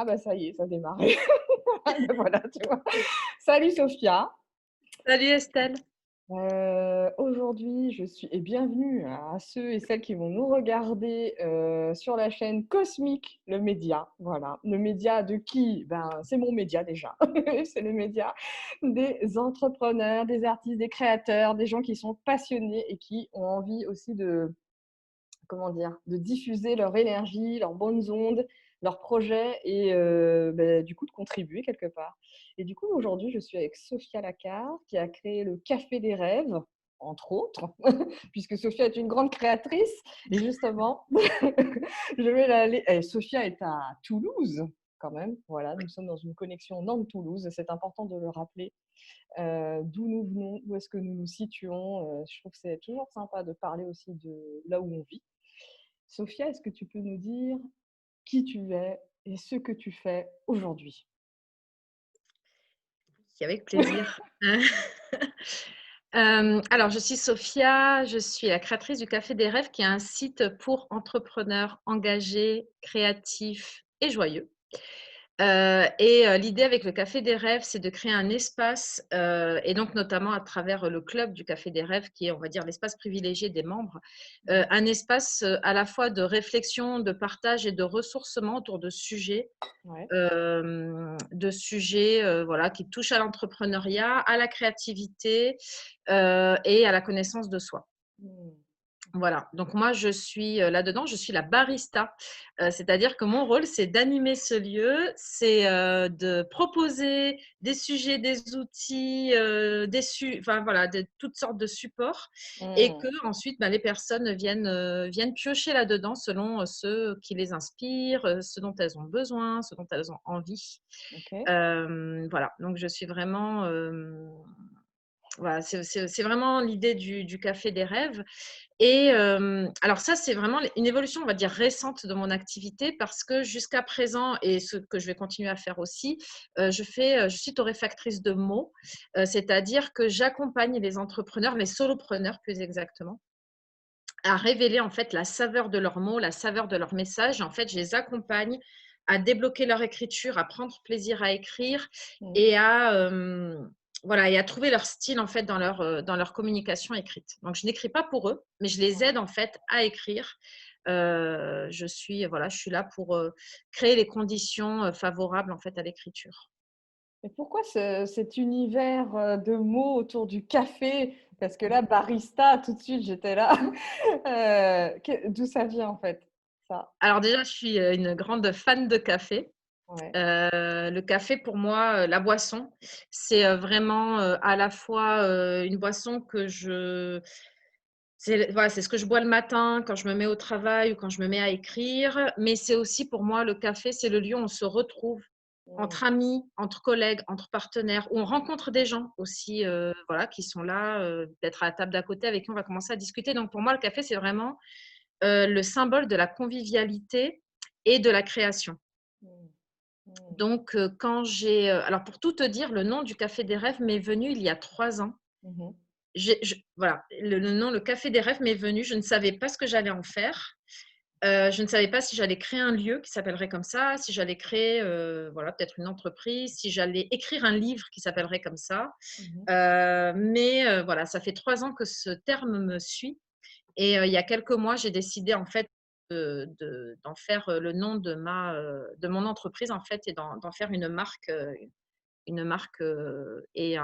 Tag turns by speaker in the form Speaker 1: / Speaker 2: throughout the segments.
Speaker 1: Ah bah ça y est, ça a démarré. Voilà, tu vois? Salut Sophia.
Speaker 2: Salut Estelle.
Speaker 1: Aujourd'hui, je suis et bienvenue à ceux et celles qui vont nous regarder, sur la chaîne Cosmique, le média. Voilà, le média de qui? Ben, c'est mon média déjà. C'est le média des entrepreneurs, des artistes, des créateurs, des gens qui sont passionnés et qui ont envie aussi de comment dire? De diffuser leur énergie, leurs bonnes ondes, leurs projets et du coup de contribuer quelque part. Et du coup, aujourd'hui, je suis avec Sophia Lacar qui a créé le Café des rêves, entre autres, puisque Sophia est une grande créatrice et justement, je vais Sophia est à Toulouse quand même, voilà, nous sommes dans une connexion Nantes-Toulouse, c'est important de le rappeler, d'où nous venons, où est-ce que nous nous situons, je trouve que c'est toujours sympa de parler aussi de là où on vit. Sophia, est-ce que tu peux nous dire qui tu es et ce que tu fais aujourd'hui?
Speaker 2: Oui, avec plaisir. Alors je suis Sophia, je suis la créatrice du Café des rêves qui est un site pour entrepreneurs engagés, créatifs et joyeux. L'idée avec le Café des rêves, c'est de créer un espace, et donc notamment à travers le club du Café des rêves qui est, on va dire, l'espace privilégié des membres, un espace, à la fois de réflexion, de partage et de ressourcement autour
Speaker 1: Ouais.
Speaker 2: de sujets, voilà, qui touchent à l'entrepreneuriat, à la créativité, et à la connaissance de soi.
Speaker 1: Mmh.
Speaker 2: Voilà, donc moi je suis, là-dedans, je suis la barista, c'est-à-dire que mon rôle, c'est d'animer ce lieu, c'est, de proposer des sujets, des outils, enfin voilà, de toutes sortes de supports et
Speaker 1: Mmh.
Speaker 2: qu'ensuite, bah, les personnes viennent piocher là-dedans selon, ce qui les inspire, ce dont elles ont besoin, ce dont elles ont envie.
Speaker 1: OK.
Speaker 2: Voilà, donc je suis vraiment, voilà, c'est vraiment l'idée du café des rêves alors ça, c'est vraiment une évolution, on va dire, récente de mon activité parce que jusqu'à présent et ce que je vais continuer à faire aussi, je suis torréfactrice de mots, c'est-à-dire que j'accompagne les entrepreneurs, les solopreneurs plus exactement, à révéler en fait la saveur de leurs mots, la saveur de leurs messages. En fait, je les accompagne à débloquer leur écriture, à prendre plaisir à écrire
Speaker 1: Mmh.
Speaker 2: et voilà, et à trouver leur style en fait dans leur communication écrite. Donc je n'écris pas pour eux, mais je les
Speaker 1: Ouais.
Speaker 2: aide en fait à écrire. Je suis là pour, créer les conditions, favorables en fait à l'écriture.
Speaker 1: Et pourquoi cet univers, de mots autour du café? Parce que là, barista, tout de suite, j'étais là. D'où ça vient en fait, ça?
Speaker 2: Alors déjà, je suis, une grande fan de café.
Speaker 1: Ouais.
Speaker 2: Le café pour moi, la boisson, c'est, vraiment, à la fois, une boisson que je c'est voilà, c'est ce que je bois le matin quand je me mets au travail ou quand je me mets à écrire, mais c'est aussi pour moi le café, c'est le lieu où on se retrouve
Speaker 1: Mmh.
Speaker 2: entre amis, entre collègues, entre partenaires, où on rencontre des gens aussi, voilà, qui sont là, peut-être à la table d'à côté avec qui on va commencer à discuter. Donc pour moi, le café, c'est vraiment, le symbole de la convivialité et de la création.
Speaker 1: Mmh. Mmh.
Speaker 2: Donc, alors pour tout te dire, le nom du Café des rêves m'est venu il y a 3 ans.
Speaker 1: Mmh.
Speaker 2: Voilà, le nom, le Café des rêves m'est venu, je ne savais pas ce que j'allais en faire. Je ne savais pas si j'allais créer un lieu qui s'appellerait comme ça, si j'allais créer, voilà, peut-être une entreprise, si j'allais écrire un livre qui s'appellerait comme ça.
Speaker 1: Mmh.
Speaker 2: Voilà, ça fait 3 ans que ce terme me suit et il y a quelques mois, j'ai décidé en fait d'en faire, le nom de mon entreprise en fait et d'en faire une marque, et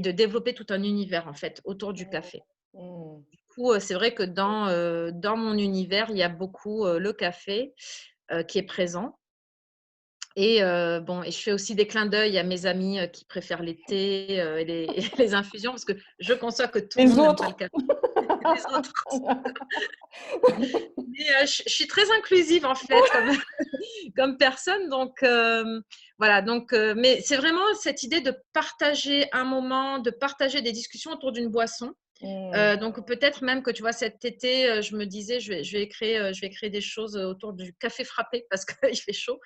Speaker 2: de développer tout un univers en fait autour du
Speaker 1: Mmh.
Speaker 2: café.
Speaker 1: Mmh.
Speaker 2: Du coup, c'est vrai que dans mon univers, il y a beaucoup, le café, qui est présent et je fais aussi des clins d'œil à mes amis, qui préfèrent les thés, et les et les infusions parce que je conçois que tout le
Speaker 1: Les
Speaker 2: monde n'aime pas le
Speaker 1: autres?
Speaker 2: café. Les autres. Mais je suis très inclusive en fait comme personne donc voilà donc mais c'est vraiment cette idée de partager un moment, de partager des discussions autour d'une boisson.
Speaker 1: Mmh.
Speaker 2: Donc peut-être même que tu vois cet été, je me disais je vais créer des choses, autour du café frappé parce qu'il fait chaud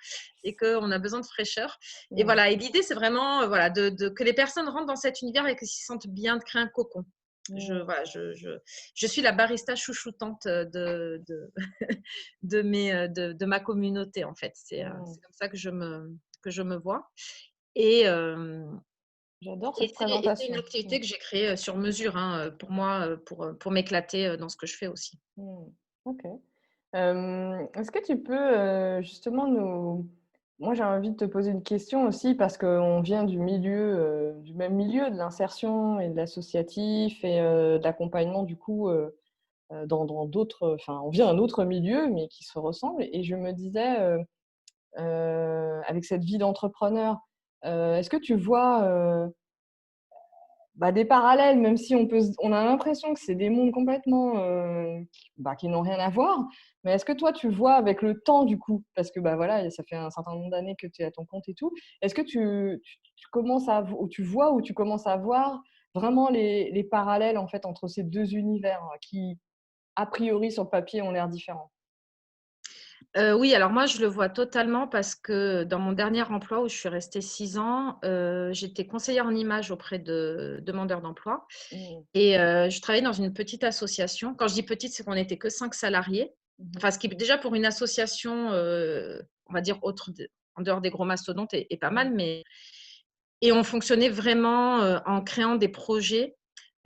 Speaker 2: et qu'on a besoin de fraîcheur et
Speaker 1: Mmh.
Speaker 2: voilà et l'idée c'est vraiment, voilà de que les personnes rentrent dans cet univers et qu'ils s'y sentent bien, de créer un cocon.
Speaker 1: Mmh.
Speaker 2: Voilà, je suis la barista chouchoutante de ma communauté, en fait.
Speaker 1: Mmh.
Speaker 2: C'est comme ça que je me vois. Et,
Speaker 1: J'adore
Speaker 2: et
Speaker 1: cette
Speaker 2: c'est une
Speaker 1: présentation. Mmh.
Speaker 2: activité que j'ai créée sur mesure, hein, pour moi, pour m'éclater dans ce que je fais aussi.
Speaker 1: Mmh. OK. Est-ce que tu peux, justement nous moi, j'ai envie de te poser une question aussi parce qu'on vient du même milieu, de l'insertion et de l'associatif et de l'accompagnement du coup, dans d'autres, enfin, on vient d'un autre milieu mais qui se ressemble et je me disais, avec cette vie d'entrepreneur, est-ce que tu vois, bah, des parallèles, même si on a l'impression que c'est des mondes complètement, qui n'ont rien à voir. Mais est-ce que toi, tu vois avec le temps du coup, parce que, bah, voilà, ça fait un certain nombre d'années que tu es à ton compte et tout. Est-ce que tu commences à v ou tu vois ou tu commences à voir vraiment les parallèles en fait entre ces 2 univers, qui a priori sur le papier ont l'air différents?
Speaker 2: Oui, alors moi, je le vois totalement parce que dans mon dernier emploi où je suis restée 6 ans, j'étais conseillère en images auprès de demandeurs d'emploi
Speaker 1: Mmh.
Speaker 2: et je travaillais dans une petite association. Quand je dis petite, c'est qu'on n'était que 5 salariés.
Speaker 1: Mmh.
Speaker 2: Enfin, ce qui déjà pour une association, on va dire en dehors des gros mastodontes est pas
Speaker 1: Mmh.
Speaker 2: mal, mais et on fonctionnait vraiment, en créant des projets,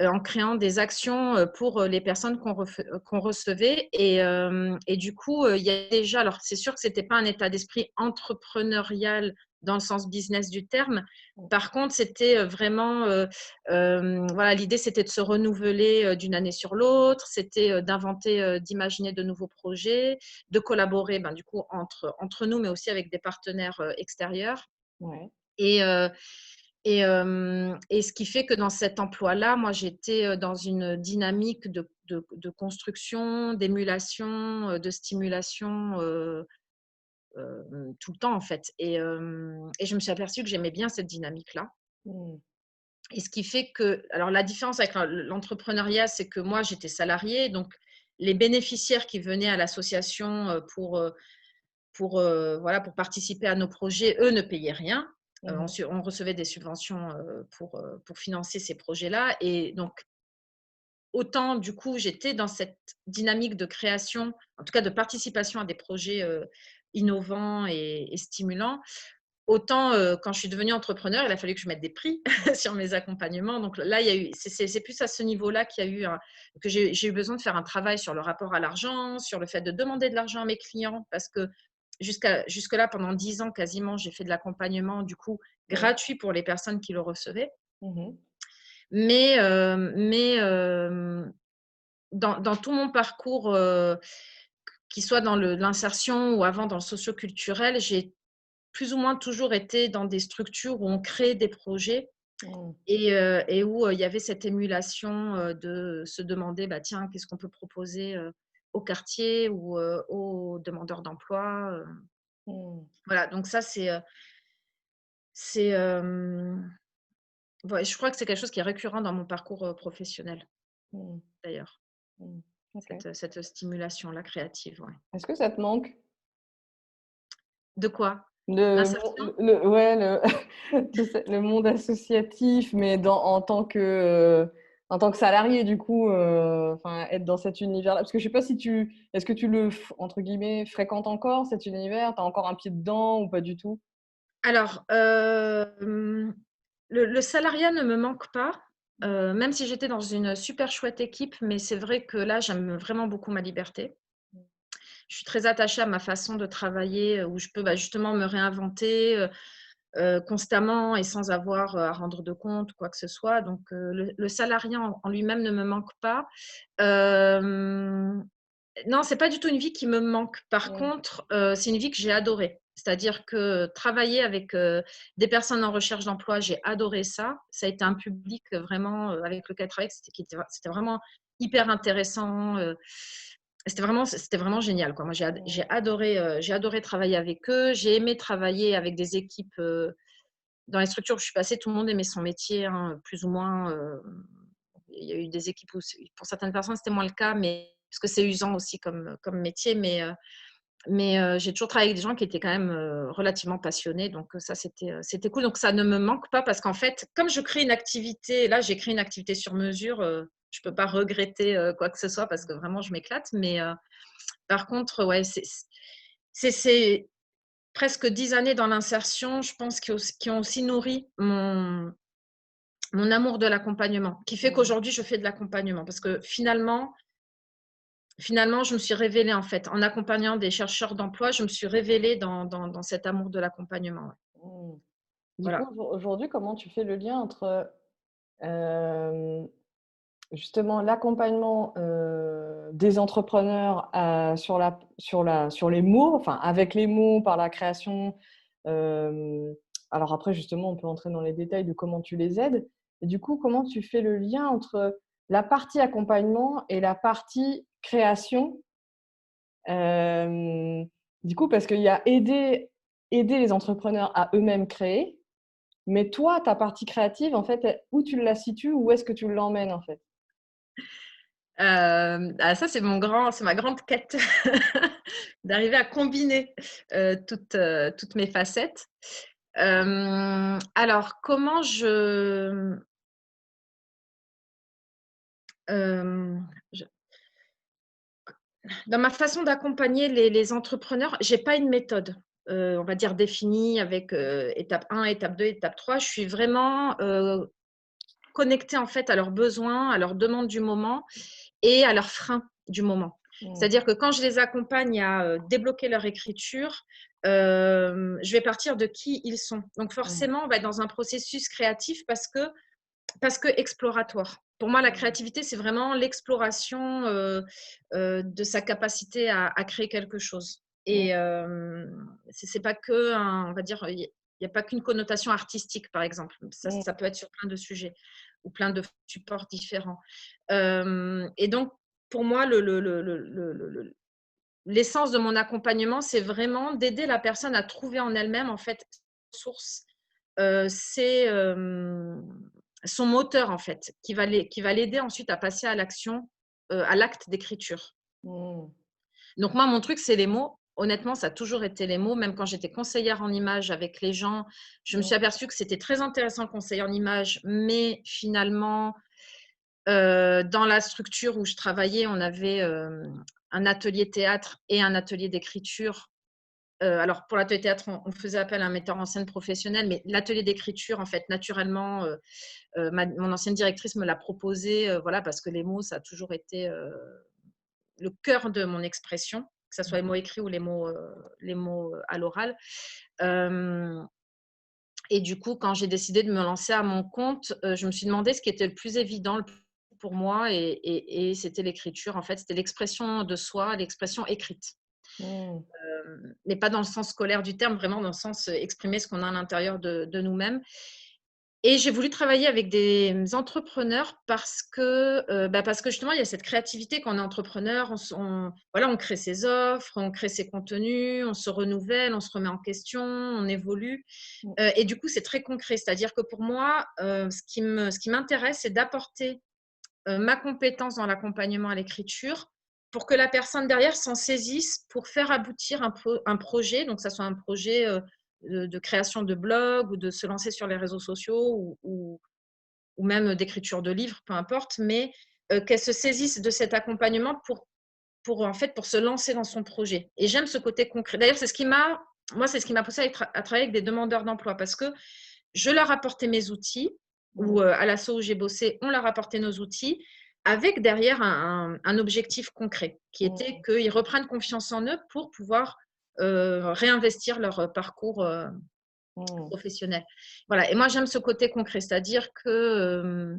Speaker 2: en créant des actions, pour, les personnes qu'on recevait et du coup, il y a déjà alors c'est sûr que c'était pas un état d'esprit entrepreneurial dans le sens business du terme.
Speaker 1: Mmh.
Speaker 2: Par contre, c'était, vraiment, voilà, l'idée c'était de se renouveler, d'une année sur l'autre, c'était, d'inventer, d'imaginer de nouveaux projets, de collaborer, ben, du coup entre nous, mais aussi avec des partenaires, extérieurs.
Speaker 1: Ouais.
Speaker 2: Et et ce qui fait que dans cet emploi-là, moi, j'étais, dans une dynamique de construction, d'émulation, de stimulation, tout le temps, en fait et je me suis aperçue que j'aimais bien cette dynamique-là
Speaker 1: Mmh.
Speaker 2: et ce qui fait que alors la différence avec l'entrepreneuriat, c'est que moi, j'étais salariée, donc les bénéficiaires qui venaient à l'association, voilà, pour participer à nos projets, eux ne payaient rien.
Speaker 1: Mmh.
Speaker 2: On recevait des subventions pour financer ces projets-là. Et donc, autant du coup, j'étais dans cette dynamique de création, en tout cas de participation à des projets innovants et stimulants. Autant quand je suis devenue entrepreneur, il a fallu que je mette des prix sur mes accompagnements. Donc là, il y a eu, c'est plus à ce niveau-là qu'il y a eu que j'ai eu besoin de faire un travail sur le rapport à l'argent, sur le fait de demander de l'argent à mes clients, parce que jusque-là, pendant 10 ans quasiment, j'ai fait de l'accompagnement, du coup,
Speaker 1: Ouais.
Speaker 2: gratuit pour les personnes qui le recevaient.
Speaker 1: Mmh.
Speaker 2: Mais dans tout mon parcours, qu'il soit dans l'insertion ou avant dans le socioculturel, j'ai plus ou moins toujours été dans des structures où on crée des projets
Speaker 1: Mmh.
Speaker 2: et où, il y avait cette émulation, de se demander: «Bah, tiens, qu'est-ce qu'on peut proposer, au quartier ou, aux demandeurs d'emploi?»
Speaker 1: Mmh.
Speaker 2: Voilà, donc ça c'est, ouais, je crois que c'est quelque chose qui est récurrent dans mon parcours, professionnel
Speaker 1: Mmh.
Speaker 2: d'ailleurs,
Speaker 1: Mmh. OK.
Speaker 2: cette stimulation-là créative, ouais.
Speaker 1: Est-ce que ça te manque?
Speaker 2: De quoi?
Speaker 1: Le mon
Speaker 2: L'insertion?
Speaker 1: le ouais, le tu sais, le monde associatif, mais en tant que salarié du coup, enfin être dans cet univers-là. Parce que je sais pas si tu est-ce que tu le f entre guillemets «fréquentes» encore cet univers? Tu as encore un pied dedans ou pas du tout?
Speaker 2: Alors, le salariat ne me manque pas, même si j'étais dans une super chouette équipe, mais c'est vrai que là, j'aime vraiment beaucoup ma liberté. Je suis très attachée à ma façon de travailler, où je peux, bah, justement me réinventer, constamment et sans avoir, à rendre de compte, quoi que ce soit. Donc, le salariat en lui-même ne me manque pas. Hem Non, c'est pas du tout une vie qui me manque. Par
Speaker 1: Mmh.
Speaker 2: contre, c'est une vie que j'ai adorée. C'est-à-dire que travailler avec, des personnes en recherche d'emploi, j'ai adoré ça. Ça a été un public, vraiment, avec lequel travailler, c'était vraiment hyper intéressant, c'était vraiment génial, quoi. Moi,
Speaker 1: Mmh.
Speaker 2: j'ai adoré travailler avec eux. J'ai aimé travailler avec des équipes, dans les structures où je suis passée, tout le monde aimait son métier, hein, plus ou moins, il y a eu des équipes où pour certaines personnes, c'était moins le cas, mais parce que c'est usant aussi comme métier, mais j'ai toujours travaillé avec des gens qui étaient quand même, relativement passionnés, donc ça, c'était cool. Donc ça ne me manque pas parce qu'en fait, comme je crée une activité là, j'ai créé une activité sur mesure, je peux pas regretter quoi que ce soit parce que vraiment je m'éclate. Mais par contre, ouais, c'est presque 10 années dans l'insertion, je pense, qui ont aussi nourri mon amour de l'accompagnement, qui fait
Speaker 1: Mmh.
Speaker 2: qu'aujourd'hui je fais de l'accompagnement parce que finalement, je me suis révélée en fait en accompagnant des chercheurs d'emploi, je me suis révélée dans cet amour de l'accompagnement. Ouais.
Speaker 1: Mmh. Du coup,
Speaker 2: Voilà.
Speaker 1: aujourd'hui, comment tu fais le lien entre, hem, justement l'accompagnement, des entrepreneurs, sur les mots, enfin avec les mots, par la création, hem, alors après justement on peut entrer dans les détails de comment tu les aides. Et du coup, comment tu fais le lien entre la partie accompagnement et la partie création? Hem, du coup, parce qu'il y a aider les entrepreneurs à eux-mêmes créer, mais toi, ta partie créative, en fait, où tu la situes? Où est-ce que tu l'emmènes, en fait?
Speaker 2: Ça c'est ma grande quête d'arriver à combiner, toutes mes facettes. Alors comment je dans ma façon d'accompagner les entrepreneurs, j'ai pas une méthode, on va dire définie avec, étape 1, étape 2, étape 3. Je suis vraiment, connectée en fait à leurs besoins, à leurs demandes du moment et à leurs freins du moment.
Speaker 1: Mmh.
Speaker 2: C'est-à-dire que quand je les accompagne à, débloquer leur écriture, je vais partir de qui ils sont. Donc
Speaker 1: Mmh.
Speaker 2: forcément, on va être dans un processus créatif parce que exploratoire. Pour moi, la
Speaker 1: Mmh.
Speaker 2: créativité, c'est vraiment l'exploration, de sa capacité à créer quelque chose. Et
Speaker 1: Mmh.
Speaker 2: c'est pas on va dire, il y a pas qu'une connotation artistique, par exemple. Ça
Speaker 1: Mmh.
Speaker 2: peut être sur plein de sujets ou plein de supports différents. Et donc, pour moi, l'essence de mon accompagnement, c'est vraiment d'aider la personne à trouver en elle-même, en fait, source. C'est son moteur, en fait, qui va l'aider ensuite à passer à l'action, à l'acte d'écriture.
Speaker 1: Mmh.
Speaker 2: Donc moi, mon truc, c'est les mots. Honnêtement, ça a toujours été les mots. Même quand j'étais conseillère en images avec les gens, je me suis
Speaker 1: Mmh.
Speaker 2: aperçue que c'était très intéressant le conseil en images, mais finalement, dans la structure où je travaillais, on avait, un atelier théâtre et un atelier d'écriture. Alors pour l'atelier théâtre, on faisait appel à un metteur en scène professionnel, mais l'atelier d'écriture, en fait, naturellement, mon ancienne directrice me l'a proposé, voilà, parce que les mots, ça a toujours été, le cœur de mon expression, que ça soit les mots écrits ou les mots à l'oral. Hem Et du coup, quand j'ai décidé de me lancer à mon compte, je me suis demandé ce qui était le plus évident pour moi et c'était l'écriture. En fait, c'était l'expression de soi, l'expression écrite.
Speaker 1: Mmh.
Speaker 2: Mais pas dans le sens scolaire du terme, vraiment dans le sens, exprimer ce qu'on a à l'intérieur de nous-mêmes. Et j'ai voulu travailler avec des entrepreneurs parce que justement, il y a cette créativité quand on est entrepreneur, voilà, on crée ses offres, on crée ses contenus, on se renouvelle, on se remet en question, on évolue.
Speaker 1: Mmh.
Speaker 2: Et du coup, c'est très concret. C'est-à-dire que pour moi, ce qui m'intéresse, c'est d'apporter, ma compétence dans l'accompagnement à l'écriture pour que la personne derrière s'en saisisse pour faire aboutir un projet, donc que ça soit un projet, de création de blog ou de se lancer sur les réseaux sociaux ou même d'écriture de livres, peu importe, mais qu'elle se saisisse de cet accompagnement en fait, pour se lancer dans son projet. Et j'aime ce côté concret. D'ailleurs, c'est ce qui m'a poussée à travailler avec des demandeurs d'emploi parce que je leur apportais mes outils
Speaker 1: Mmh.
Speaker 2: ou à l'asso où j'ai bossé, on leur apportait nos outils avec derrière un objectif concret qui était
Speaker 1: Mmh.
Speaker 2: qu'ils reprennent confiance en eux pour pouvoir réinvestir leur parcours
Speaker 1: Mmh.
Speaker 2: professionnel. Voilà. Et moi, j'aime ce côté concret, c'est-à-dire que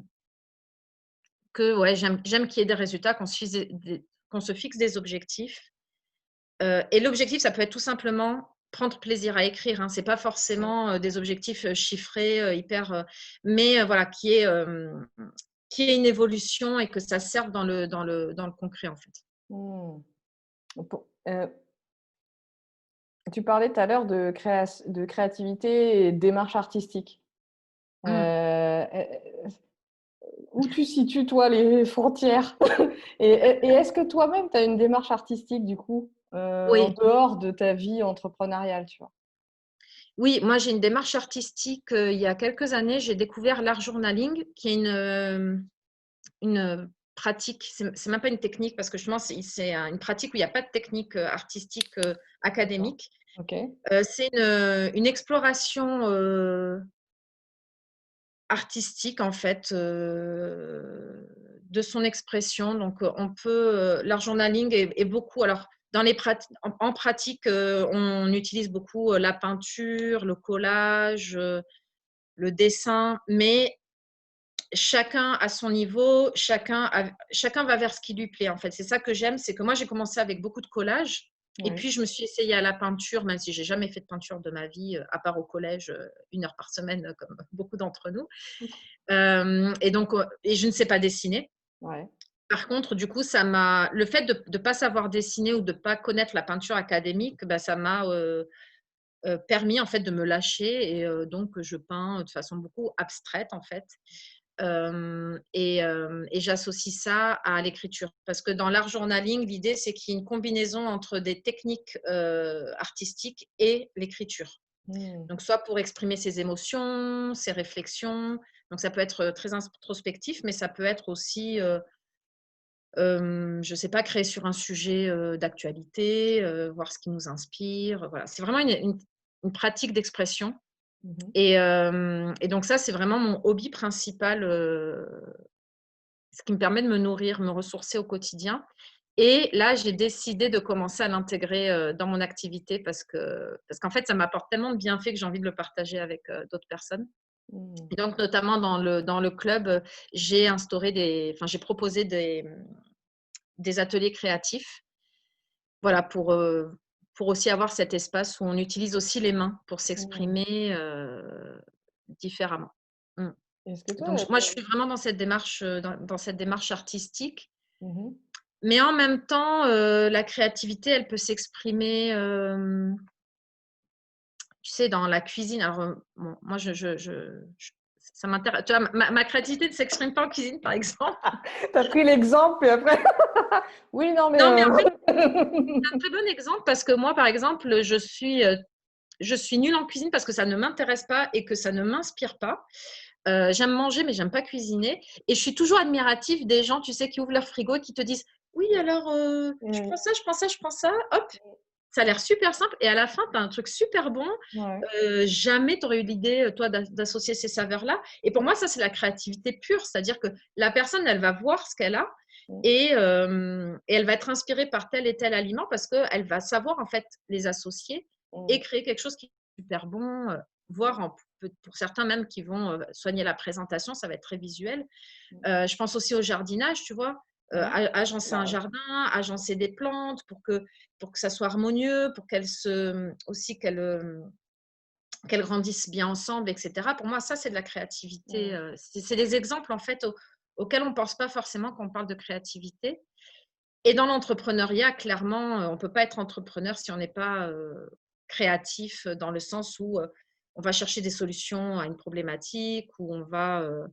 Speaker 2: ouais, j'aime qu'il y ait des résultats, qu'on se fixe des objectifs. Et l'objectif, ça peut être tout simplement prendre plaisir à écrire, hein. C'est pas forcément, des objectifs, chiffrés, hyper, mais voilà, qu'il y ait une évolution et que ça serve dans le concret, en fait.
Speaker 1: Mmh. Pour tu parlais tout à l'heure de créativité et démarche artistique.
Speaker 2: Mmh.
Speaker 1: Où tu situes, toi, les frontières? Et est-ce que toi-même, tu as une démarche artistique, du coup, en
Speaker 2: Oui,
Speaker 1: dehors de ta vie entrepreneuriale, tu vois?
Speaker 2: oui, moi, j'ai une démarche artistique, il y a quelques années, j'ai découvert l'art journaling, qui est une pratique. C'est même pas une technique parce que justement, c'est une pratique où il n'y a pas de technique artistique
Speaker 1: D'accord.
Speaker 2: académique.
Speaker 1: OK.
Speaker 2: C'est une exploration artistique en fait de son expression. Donc, on peut l'art journaling est beaucoup. Alors, en pratique, on utilise beaucoup la peinture, le collage, le dessin, mais chacun à son niveau, chacun va vers ce qui lui plaît en fait. C'est ça que j'aime, c'est que moi j'ai commencé avec beaucoup de collage et
Speaker 1: Oui.
Speaker 2: puis je me suis essayée à la peinture, même si j'ai jamais fait de peinture de ma vie, à part au collège, 1 heure par semaine, comme beaucoup d'entre nous. Et donc, et je ne sais pas dessiner.
Speaker 1: Ouais.
Speaker 2: Par contre, du coup, le fait de ne pas savoir dessiner ou de ne pas connaître la peinture académique, bah, ça m'a permis en fait de me lâcher et donc je peins de façon beaucoup abstraite en fait. Et j'associe ça à l'écriture parce que dans l'art journaling, l'idée c'est qu'il y ait une combinaison entre des techniques artistiques et l'écriture.
Speaker 1: Mmh.
Speaker 2: Donc soit pour exprimer ses émotions, ses réflexions. Donc ça peut être très introspectif, mais ça peut être aussi je ne sais pas, créer sur un sujet d'actualité, voir ce qui nous inspire. Voilà, c'est vraiment une pratique d'expression.
Speaker 1: Mmh.
Speaker 2: Et donc ça, c'est vraiment mon hobby principal, ce qui me permet de me nourrir, me ressourcer au quotidien. Et là, j'ai décidé de commencer à l'intégrer dans mon activité parce qu'en fait, ça m'apporte tellement de bienfaits que j'ai envie de le partager avec d'autres personnes.
Speaker 1: Mmh.
Speaker 2: Et donc, notamment dans le club, j'ai proposé des ateliers créatifs. Voilà, pour aussi avoir cet espace où on utilise aussi les mains pour
Speaker 1: Mmh.
Speaker 2: s'exprimer différemment. Mmh.
Speaker 1: Est-ce que
Speaker 2: Donc,
Speaker 1: toi,
Speaker 2: moi, je suis vraiment dans cette démarche, dans cette démarche artistique.
Speaker 1: mmh.
Speaker 2: Mais en même temps, la créativité, elle peut s'exprimer, tu sais, dans la cuisine. Alors, bon, moi, ça m'intéresse. Tu vois, ma créativité ne s'exprime pas en cuisine, par exemple.
Speaker 1: Tu as pris l'exemple et après oui, non, mais
Speaker 2: Non, mais en fait, c'est un très bon exemple parce que moi, par exemple, je suis nulle en cuisine parce que ça ne m'intéresse pas et que ça ne m'inspire pas. J'aime manger, mais j'aime pas cuisiner. Et je suis toujours admirative des gens, tu sais, qui ouvrent leur frigo et qui te disent: «Oui, alors, je
Speaker 1: mmh,
Speaker 2: prends ça, je prends ça, je prends ça, hop, ça a l'air super simple» et à la fin, tu as un truc super bon.
Speaker 1: ouais.
Speaker 2: Jamais tu aurais eu l'idée, toi, d'associer ces saveurs-là. Et pour moi, ça, c'est la créativité pure. C'est-à-dire que la personne, elle va voir ce qu'elle a
Speaker 1: Mmh,
Speaker 2: et elle va être inspirée par tel et tel aliment parce qu'elle va savoir, en fait, les associer
Speaker 1: mmh,
Speaker 2: et créer quelque chose qui est super bon, voire pour certains même qui vont soigner la présentation, ça va être très visuel.
Speaker 1: mmh.
Speaker 2: Je pense aussi au jardinage, tu vois?
Speaker 1: Oui.
Speaker 2: Agencer un
Speaker 1: Bah,
Speaker 2: jardin, agencer des plantes pour que ça soit harmonieux, pour aussi qu'elles grandissent bien ensemble, et cetera. Pour moi, ça, c'est de la créativité,
Speaker 1: mmh,
Speaker 2: c'est des exemples, en fait, auxquels on ne pense pas forcément quand on parle de créativité. Et dans l'entrepreneuriat, clairement, on ne peut pas être entrepreneur si on n'est pas, créatif, dans le sens où, on va chercher des solutions à une problématique, où on va,
Speaker 1: mmh,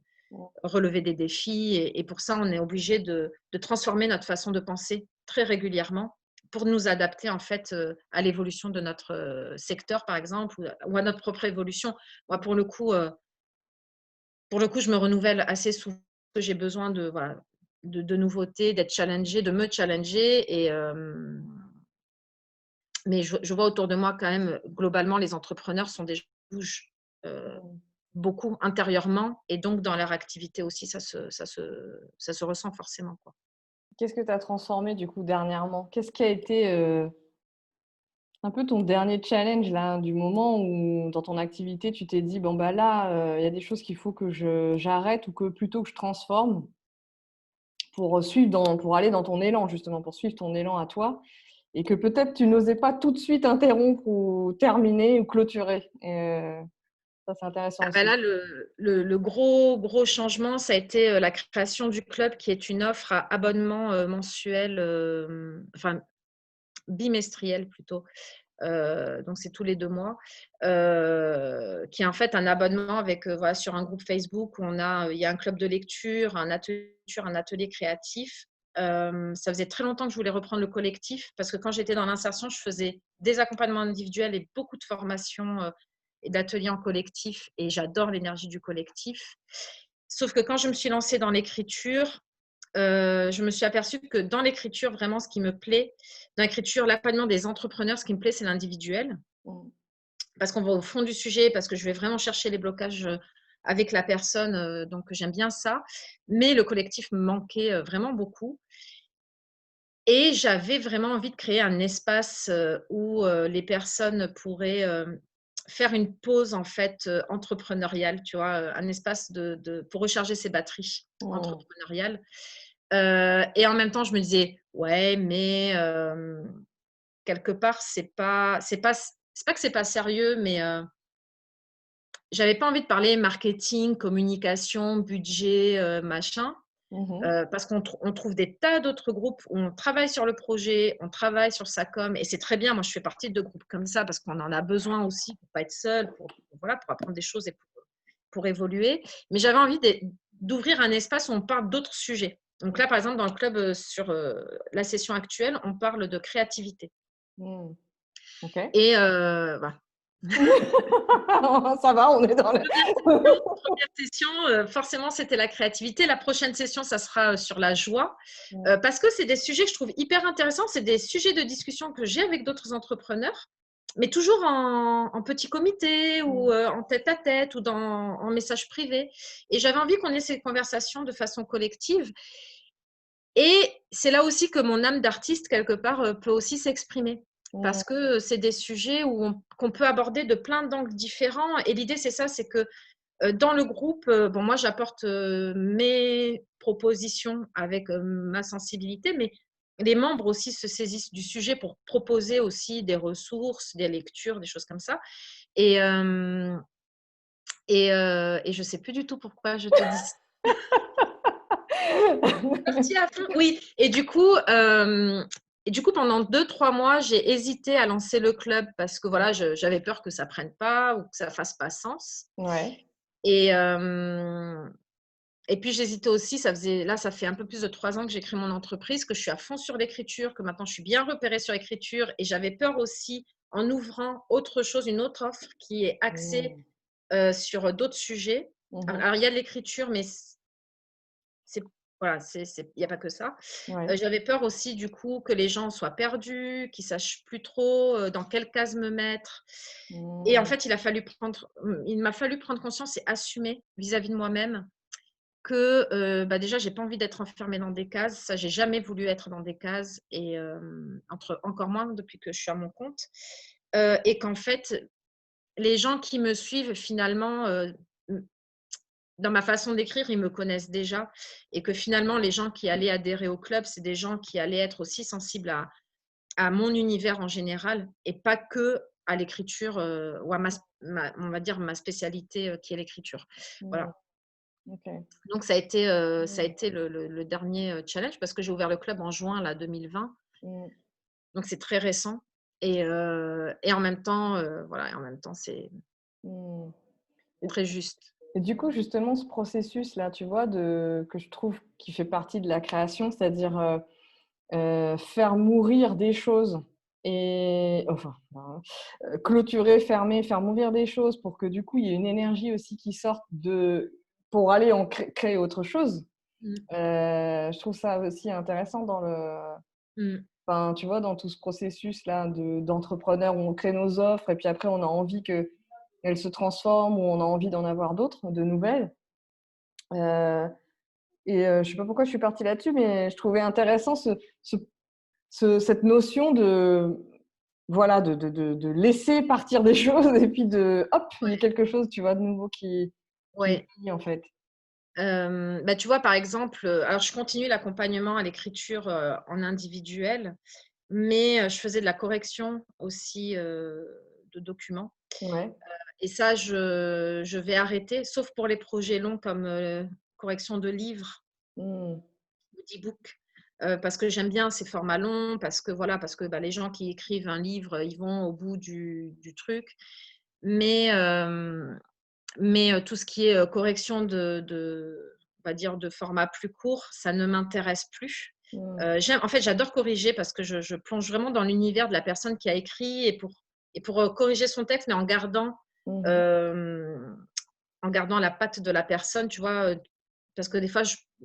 Speaker 2: relever des défis et pour ça, on est obligé de transformer notre façon de penser très régulièrement pour nous adapter en fait, à l'évolution de notre, secteur par exemple ou à notre propre évolution. Moi pour le coup, je me renouvelle assez souvent, j'ai besoin de voilà, de nouveautés, d'être challengée, de me challenger mais je vois autour de moi quand même, globalement, les entrepreneurs sont des gens qui bougent, heu,
Speaker 1: mmh.
Speaker 2: beaucoup intérieurement et donc dans leur activité aussi, ça se ressent forcément, quoi.
Speaker 1: Qu'est-ce que tu as transformé du coup dernièrement? Qu'est-ce qui a été, un peu ton dernier challenge là, du moment où dans ton activité tu t'es dit: «Bon bah là, il y a des choses qu'il faut que j'arrête ou que plutôt que je transforme pour, pour aller dans ton élan justement, pour suivre ton élan à toi» et que peut-être tu n'osais pas tout de suite interrompre ou terminer ou clôturer et ça c'est intéressant
Speaker 2: Ah bah
Speaker 1: aussi.
Speaker 2: là, le gros changement, ça a été, la création du club qui est une offre à abonnement, mensuel, enfin bimestriel plutôt. Donc c'est tous les 2 mois, qui est en fait un abonnement avec, voilà, sur un groupe Facebook où il y a un club de lecture, un atelier créatif. Ça faisait très longtemps que je voulais reprendre le collectif parce que quand j'étais dans l'insertion, je faisais des accompagnements individuels et beaucoup de formations, et d'ateliers en collectif et j'adore l'énergie du collectif. Sauf que quand je me suis lancée dans l'écriture, je me suis aperçue que dans l'écriture, vraiment, ce qui me plaît, dans l'écriture, l'accompagnement des entrepreneurs, ce qui me plaît, c'est l'individuel.
Speaker 1: Mmh.
Speaker 2: Parce qu'on va au fond du sujet, parce que je vais vraiment chercher les blocages avec la personne. Donc, j'aime bien ça. Mais le collectif me manquait vraiment beaucoup. Et j'avais vraiment envie de créer un espace où les personnes pourraient faire une pause en fait entrepreneuriale, tu vois, un espace pour recharger ses batteries
Speaker 1: Mmh.
Speaker 2: entrepreneuriales. Et en même temps, je me disais, ouais, mais quelque part, c'est pas que c'est pas sérieux, mais j'avais pas envie de parler marketing, communication, budget, machin.
Speaker 1: Mmh.
Speaker 2: Parce on trouve des tas d'autres groupes où on travaille sur le projet, on travaille sur sa com et c'est très bien. Moi, je fais partie de groupes comme ça parce qu'on en a besoin aussi pour pas être seul, voilà, pour apprendre des choses et pour évoluer. Mais j'avais envie d'ouvrir un espace où on parle d'autres sujets. Donc là, par exemple, dans le club, sur la session actuelle, on parle de créativité.
Speaker 1: Mmh. OK.
Speaker 2: Et voilà.
Speaker 1: Ça va, on est dans le
Speaker 2: 1re session, forcément, c'était la créativité. La prochaine session, ça sera sur la joie,
Speaker 1: Mmh.
Speaker 2: parce que c'est des sujets que je trouve hyper intéressants. C'est des sujets de discussion que j'ai avec d'autres entrepreneurs, mais toujours en petit comité ou
Speaker 1: Mmh.
Speaker 2: en tête-à-tête ou en message privé. Et j'avais envie qu'on ait ces conversations de façon collective. Et c'est là aussi que mon âme d'artiste, quelque part, peut aussi s'exprimer.
Speaker 1: Mmh.
Speaker 2: Parce que c'est des sujets qu'on peut aborder de plein d'angles différents. Et l'idée, c'est ça, c'est que dans le groupe, bon, moi, j'apporte mes propositions avec ma sensibilité, mais les membres aussi se saisissent du sujet pour proposer aussi des ressources, des lectures, des choses comme ça. Et, et je ne sais plus du tout pourquoi je te dis ça. Partie à fond. Oui, et du coup, pendant 2-3 mois, j'ai hésité à lancer le club parce que voilà, j'avais peur que ça prenne pas ou que ça fasse pas sens.
Speaker 1: Ouais.
Speaker 2: Et, et puis j'hésitais aussi, ça fait un peu plus de 3 ans que j'ai créé mon entreprise, que je suis à fond sur l'écriture, que maintenant je suis bien repérée sur l'écriture. Et j'avais peur aussi, en ouvrant autre chose, une autre offre qui est axée
Speaker 1: Mmh.
Speaker 2: sur d'autres sujets.
Speaker 1: Mmh.
Speaker 2: Alors, il y a de l'écriture, mais c'est voilà, il n'y a pas que ça.
Speaker 1: Ouais.
Speaker 2: J'avais peur aussi du coup que les gens soient perdus, qu'ils sachent plus trop, dans quelle case me mettre. Et en
Speaker 1: Mmh.
Speaker 2: fait, il m'a fallu prendre conscience et assumer vis-à-vis de moi-même que, bah, déjà, j'ai pas envie d'être enfermée dans des cases. Ça, j'ai jamais voulu être dans des cases et encore moins depuis que je suis à mon compte. Et qu'en fait, les gens qui me suivent finalement, dans ma façon d'écrire, ils me connaissent déjà et que finalement, les gens qui allaient adhérer au club, c'est des gens qui allaient être aussi sensibles à mon univers en général et pas que à l'écriture, ou à on va dire ma spécialité, qui est l'écriture.
Speaker 1: Mmh.
Speaker 2: Voilà.
Speaker 1: OK.
Speaker 2: Donc ça a
Speaker 1: Mmh.
Speaker 2: été le dernier, challenge parce que j'ai ouvert le club en juin là 2020,
Speaker 1: Mmh.
Speaker 2: donc c'est très récent et en même temps, voilà et en même temps c'est
Speaker 1: Mmh. Et
Speaker 2: très juste.
Speaker 1: et du coup, justement, ce processus-là, tu vois, que je trouve qui fait partie de la création, c'est-à-dire, faire mourir des choses et enfin, clôturer, fermer, faire mourir des choses pour que du coup, il y ait une énergie aussi qui sorte pour aller en créer autre chose.
Speaker 2: Mmh.
Speaker 1: Je trouve ça aussi intéressant
Speaker 2: Mmh.
Speaker 1: enfin, tu vois, dans tout ce processus-là d'entrepreneur où on crée nos offres et puis après on a envie qu'elles se transforment ou on a envie d'en avoir d'autres, de nouvelles. Heu je sais pas pourquoi je suis partie là-dessus, mais je trouvais intéressant ce cette notion de voilà, de laisser partir des choses et puis hop, il y a quelque chose, tu vois, de nouveau qui
Speaker 2: Ouais.
Speaker 1: naît en fait.
Speaker 2: Bah, tu vois, par exemple, alors je continue l'accompagnement à l'écriture, en individuel, mais je faisais de la correction aussi, de documents
Speaker 1: Ouais.
Speaker 2: et ça je vais arrêter, sauf pour les projets longs comme, correction de livres
Speaker 1: Mmh.
Speaker 2: ou d'e-book, parce que j'aime bien ces formats longs, parce que voilà, parce que, bah, les gens qui écrivent un livre, ils vont au bout du truc. Mais tout ce qui est, correction on va dire de format plus court, ça ne m'intéresse plus.
Speaker 1: Mmh.
Speaker 2: En fait, j'adore corriger parce que je plonge vraiment dans l'univers de la personne qui a écrit et pour corriger son texte, mais
Speaker 1: Mmh mh.
Speaker 2: hem, en gardant la patte de la personne, tu vois? parce que des fois,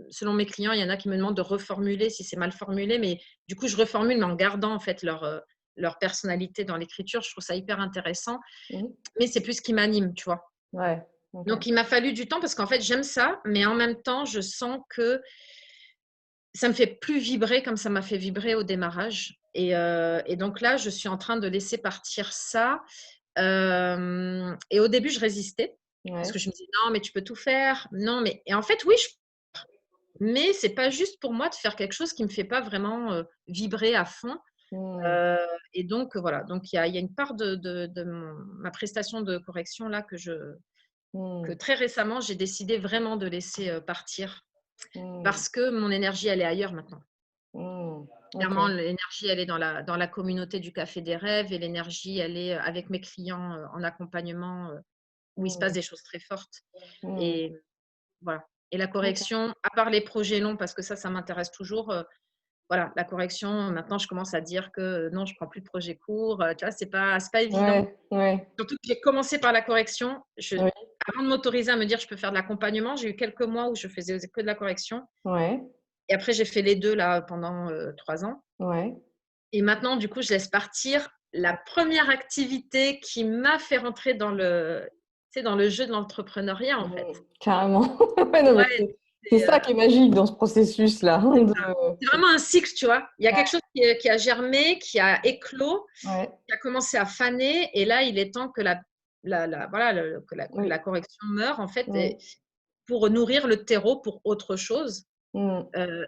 Speaker 2: selon mes clients, il y en a qui me demandent de reformuler si c'est mal formulé, mais du coup, je reformule, mais en gardant en fait leur personnalité dans l'écriture. Je trouve ça hyper intéressant,
Speaker 1: Mmh.
Speaker 2: mais c'est plus ce qui m'anime, tu vois.
Speaker 1: Ouais, OK.
Speaker 2: Donc, il m'a fallu du temps parce qu'en fait, j'aime ça, mais en même temps, je sens que ça me fait plus vibrer comme ça m'a fait vibrer au démarrage. Et donc là, je suis en train de laisser partir ça. Et au début, je résistais parce
Speaker 1: Ouais.
Speaker 2: que je me disais: «Non, mais tu peux tout faire. Non, mais» et en fait, oui, mais c'est pas juste pour moi de faire quelque chose qui me fait pas vraiment, vibrer à fond.
Speaker 1: Mmh.
Speaker 2: Heu et donc voilà, donc il y a une part de ma prestation de correction là que
Speaker 1: Mmh.
Speaker 2: très récemment, j'ai décidé vraiment de laisser, partir
Speaker 1: Mmh.
Speaker 2: parce que mon énergie, elle est ailleurs maintenant.
Speaker 1: Mmh.
Speaker 2: Clairement,
Speaker 1: OK.
Speaker 2: l'énergie, elle est dans la communauté du Café des Rêves et l'énergie, elle est, avec mes clients, en accompagnement, où il se passe
Speaker 1: Mmh.
Speaker 2: des choses très fortes
Speaker 1: Mmh.
Speaker 2: et voilà. Et la
Speaker 1: OK.
Speaker 2: correction, à part les projets longs parce que ça m'intéresse toujours, voilà, la correction, maintenant je commence à dire que, non, je prends plus de projets courts, tu vois? C'est pas évident.
Speaker 1: Ouais, ouais.
Speaker 2: Surtout que j'ai commencé par la correction.
Speaker 1: Oui.
Speaker 2: Avant de m'autoriser à me dire: «Je peux faire de l'accompagnement», j'ai eu quelques mois où je faisais que de la correction
Speaker 1: Ouais.
Speaker 2: et après j'ai fait les 2 là pendant, 3 ans
Speaker 1: Ouais.
Speaker 2: et maintenant du coup, je laisse partir la première activité qui m'a fait rentrer dans le tu sais, dans le jeu de l'entrepreneuriat, en fait.
Speaker 1: Mmh. Carrément. Ouais, non, mais
Speaker 2: Ouais,
Speaker 1: c'est
Speaker 2: c'est,
Speaker 1: ça qui est magique dans ce processus-là,
Speaker 2: c'est
Speaker 1: de
Speaker 2: ça. C'est vraiment un cycle, tu vois? Il y a quelque
Speaker 1: ouais,
Speaker 2: chose qui a germé, qui a éclos,
Speaker 1: ouais,
Speaker 2: qui a commencé à faner et là, il est temps que voilà, que la
Speaker 1: oui,
Speaker 2: correction meure, en fait
Speaker 1: oui.
Speaker 2: et pour nourrir le terreau pour autre chose.
Speaker 1: Mmh.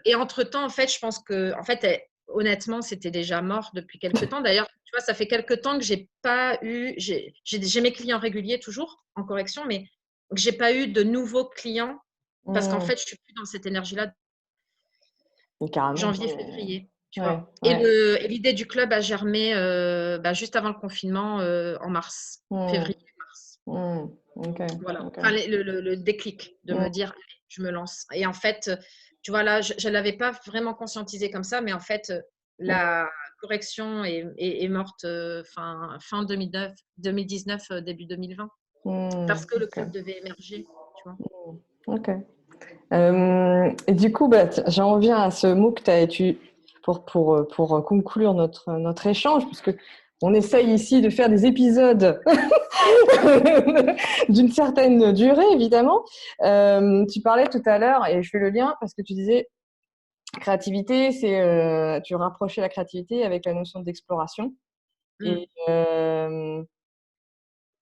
Speaker 2: Et entre-temps, en fait, je pense que, en fait, honnêtement, c'était déjà mort depuis quelque temps. D'ailleurs, tu vois, ça fait quelque temps que j'ai pas eu j'ai mes clients réguliers toujours en correction, mais que j'ai pas eu de nouveaux clients parce qu'en
Speaker 1: Mmh.
Speaker 2: fait, je suis plus dans cette énergie-là
Speaker 1: Mais carrément,
Speaker 2: janvier, février, tu
Speaker 1: ouais,
Speaker 2: vois?
Speaker 1: ouais.
Speaker 2: Et l'idée du club a germé, juste avant le confinement, en mars,
Speaker 1: Mmh.
Speaker 2: février-mars.
Speaker 1: Mmh. OK,
Speaker 2: Voilà,
Speaker 1: OK.
Speaker 2: enfin le déclic de me
Speaker 1: Mmh.
Speaker 2: dire: «Allez, je me lance» et en fait, tu vois là, je l'avais pas vraiment conscientisé comme ça, mais en fait,
Speaker 1: Mmh.
Speaker 2: la correction est morte, fin 2019, début 2020
Speaker 1: Mmh.
Speaker 2: parce que le
Speaker 1: OK.
Speaker 2: club devait émerger, tu vois?
Speaker 1: OK. Et du coup, bah, j'en reviens à ce mot que tu as utilisé pour conclure notre échange, puisque on essaye ici de faire des épisodes d'une certaine durée, évidemment. Tu parlais tout à l'heure, et je fais le lien parce que tu disais créativité, tu rapprochais la créativité avec la notion d'exploration.
Speaker 2: Mmh,
Speaker 1: Et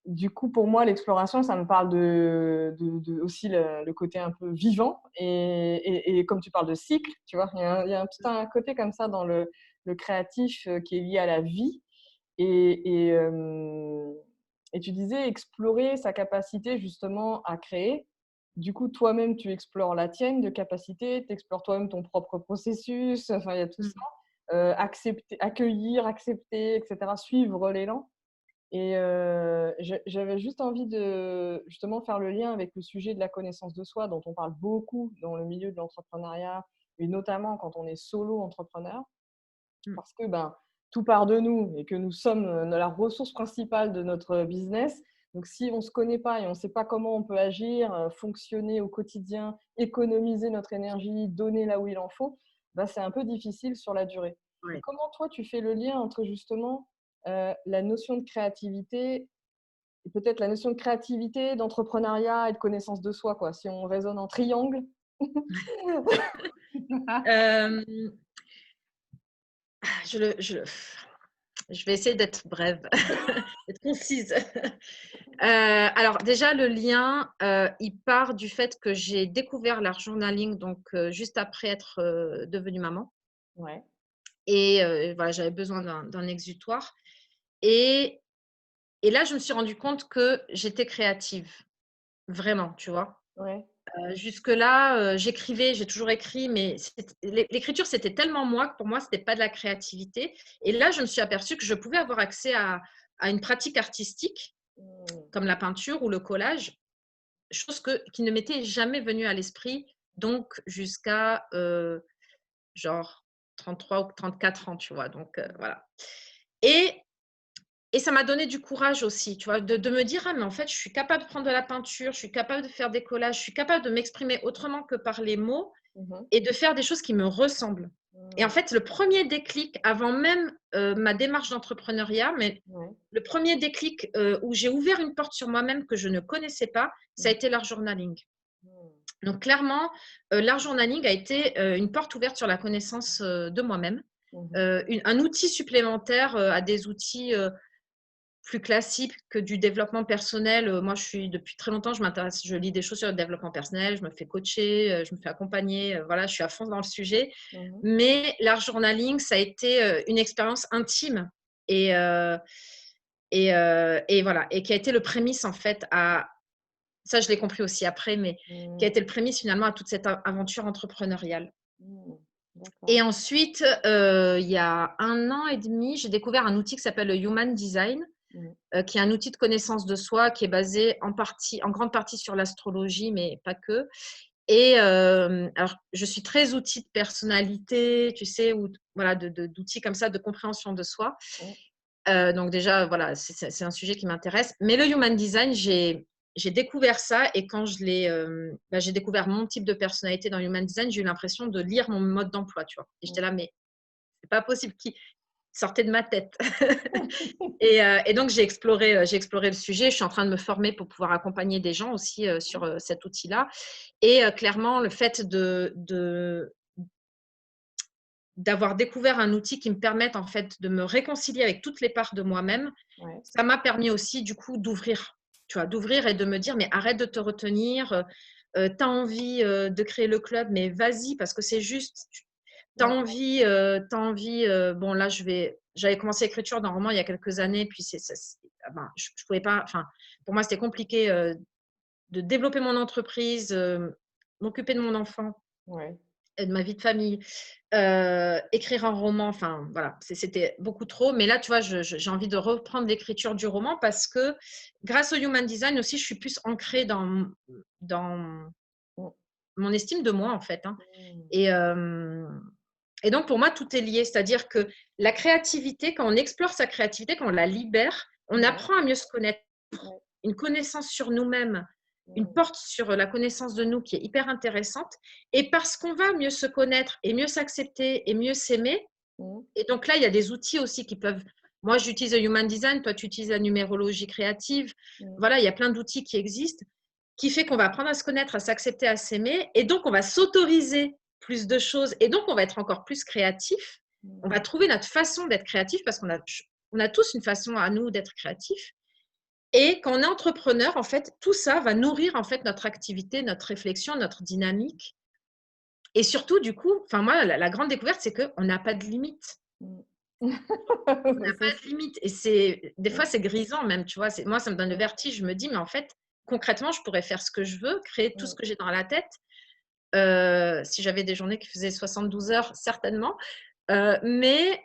Speaker 1: du coup, pour moi, l'exploration, ça me parle de aussi le côté un peu vivant et comme tu parles de cycle, tu vois? Il y a tout un côté comme ça dans le créatif, qui est lié à la vie et tu disais explorer sa capacité justement à créer. Du coup, toi-même, tu explores la tienne de capacité, tu explores toi-même ton propre processus, enfin, il y a tout ça.
Speaker 2: mmh.
Speaker 1: Accepter, accueillir, accepter et cetera, suivre l'élan. Et j'avais juste envie de justement faire le lien avec le sujet de la connaissance de soi dont on parle beaucoup dans le milieu de l'entrepreneuriat et notamment quand on est solo entrepreneur
Speaker 2: Mmh.
Speaker 1: parce que, ben, tout part de nous et que nous sommes, la ressource principale de notre business. Donc si on ne se connaît pas et on ne sait pas comment on peut agir, fonctionner au quotidien, économiser notre énergie, donner là où il en faut, bah, c'est un peu difficile sur la durée. Et
Speaker 2: Ouais.
Speaker 1: comment toi tu fais le lien entre justement, la notion de créativité et peut-être la notion de créativité, d'entrepreneuriat et de connaissance de soi, quoi? Si on raisonne en triangle?
Speaker 2: Hem, je vais essayer d'être brève, d'être concise. Alors déjà le lien, il part du fait que j'ai découvert l'art journaling donc juste après être, devenue maman
Speaker 1: Ouais,
Speaker 2: et voilà, j'avais besoin d'un exutoire et là, je me suis rendue compte que j'étais créative, vraiment, tu vois?
Speaker 1: ouais.
Speaker 2: Jusque-là, j'écrivais, j'ai toujours écrit, mais l'écriture, c'était tellement moi que pour moi, c'était pas de la créativité et là, je me suis aperçue que je pouvais avoir accès à une pratique artistique
Speaker 1: Mmh.
Speaker 2: comme la peinture ou le collage. Chose qui ne m'était jamais venue à l'esprit, donc jusqu'à, genre 33 ou 34 ans, tu vois? Donc voilà et Et ça m'a donné du courage aussi, tu vois, de me dire: «Ah mais en fait, je suis capable de prendre de la peinture, je suis capable de faire des collages, je suis capable de m'exprimer autrement que par les mots
Speaker 1: Mmh.
Speaker 2: et de faire des choses qui me ressemblent». Et en
Speaker 1: Mmh.
Speaker 2: fait, le premier déclic avant même, ma démarche d'entrepreneuriat, mais
Speaker 1: Ouais.
Speaker 2: le premier déclic, où j'ai ouvert une porte sur moi-même que je ne connaissais pas, ça a
Speaker 1: Mmh.
Speaker 2: été l'art journaling.
Speaker 1: Mmh.
Speaker 2: Donc clairement, l'art journaling a été, une porte ouverte sur la connaissance, de moi-même,
Speaker 1: Mmh.
Speaker 2: une un outil supplémentaire, à des outils, plus classiques que du développement personnel. Moi, je suis depuis très longtemps, je lis des choses sur le développement personnel, je me fais coacher, je me fais accompagner, voilà, je suis à fond dans le sujet.
Speaker 1: Mmh.
Speaker 2: Mais l'art journaling, ça a été, une expérience intime et heu et voilà et qui a été le prémisse en fait à ça je l'ai compris aussi après, mais qui a
Speaker 1: Mmh.
Speaker 2: été le prémisse finalement à toute cette a aventure entrepreneuriale.
Speaker 1: Mmh.
Speaker 2: Et
Speaker 1: D'accord.
Speaker 2: ensuite, il y a 1 an et demi, j'ai découvert un outil qui s'appelle le Human Design,
Speaker 1: Mmh.
Speaker 2: qui est un outil de connaissance de soi qui est basé en grande partie sur l'astrologie, mais pas que. Et alors je suis très outil de personnalité, tu sais, ou voilà, d'outils comme ça de compréhension de soi.
Speaker 1: Mmh.
Speaker 2: Donc déjà, voilà, c'est un sujet qui m'intéresse. Mais le Human Design, j'ai découvert ça et quand j'ai découvert mon type de personnalité dans Human Design, j'ai eu l'impression de lire mon mode d'emploi, tu vois? Et
Speaker 1: Mmh.
Speaker 2: j'étais là: «Mais c'est pas possible, qui sortez de ma tête». Et donc j'ai exploré le sujet. Je suis en train de me former pour pouvoir accompagner des gens aussi, sur, cet outil-là. Et clairement, le fait d'avoir découvert un outil qui me permette, en fait, de me réconcilier avec toutes les parts de moi-même,
Speaker 1: Ouais.
Speaker 2: ça m'a permis aussi, du coup, d'ouvrir, tu vois? D'ouvrir et de me dire: «Mais arrête de te retenir, tu as envie, de créer le club, mais vas-y parce que c'est juste. Tu as
Speaker 1: Ouais.
Speaker 2: envie, bon là j'avais commencé l'écriture d'un roman il y a quelques années, puis je pouvais pas, enfin, pour moi c'était compliqué, de développer mon entreprise, m'occuper de mon enfant
Speaker 1: Ouais.
Speaker 2: et de ma vie de famille, écrire un roman, enfin voilà, c'était beaucoup trop. Mais là, tu vois, j'ai envie de reprendre l'écriture du roman parce que grâce au Human Design aussi, je suis plus ancrée dans
Speaker 1: Mmh.
Speaker 2: mon estime de moi, en fait, hein.
Speaker 1: Mmh.
Speaker 2: Et et donc pour moi, tout est lié. C'est-à-dire que la créativité, quand on explore sa créativité, quand on la libère, on
Speaker 1: Ouais.
Speaker 2: apprend à mieux se connaître,
Speaker 1: Ouais.
Speaker 2: une connaissance sur nous-mêmes, une
Speaker 1: Mmh.
Speaker 2: porte sur la connaissance de nous qui est hyper intéressante. Et parce qu'on va mieux se connaître et mieux s'accepter et mieux s'aimer,
Speaker 1: Mmh.
Speaker 2: et donc là, il y a des outils aussi qui peuvent. Moi, j'utilise le Human Design, toi, tu utilises la numérologie créative.
Speaker 1: Mmh.
Speaker 2: Voilà, il y a plein d'outils qui existent, qui fait qu'on va apprendre à se connaître, à s'accepter, à s'aimer. Et donc, on va s'autoriser plus de choses. Et donc, on va être encore plus créatif. On
Speaker 1: Mmh.
Speaker 2: va trouver notre façon d'être créatif parce qu'on a tous une façon à nous d'être créatif. Et quand on est entrepreneur, en fait, tout ça va nourrir en fait notre activité, notre réflexion, notre dynamique. Et surtout, du coup, enfin moi, la grande découverte, c'est qu'on n'a pas de limite.
Speaker 1: Mmh.
Speaker 2: On
Speaker 1: Bah,
Speaker 2: n'a
Speaker 1: c'est
Speaker 2: pas
Speaker 1: ça.
Speaker 2: de limite et c'est des fois,
Speaker 1: Mmh.
Speaker 2: c'est grisant même, tu vois? Moi, ça me donne le
Speaker 1: Mmh.
Speaker 2: vertige. Je me dis: «Mais en fait, concrètement, je pourrais faire ce que je veux, créer tout ce
Speaker 1: Mmh.
Speaker 2: que j'ai dans la tête». Si j'avais des journées qui faisaient 72 heures, certainement. Heu, mais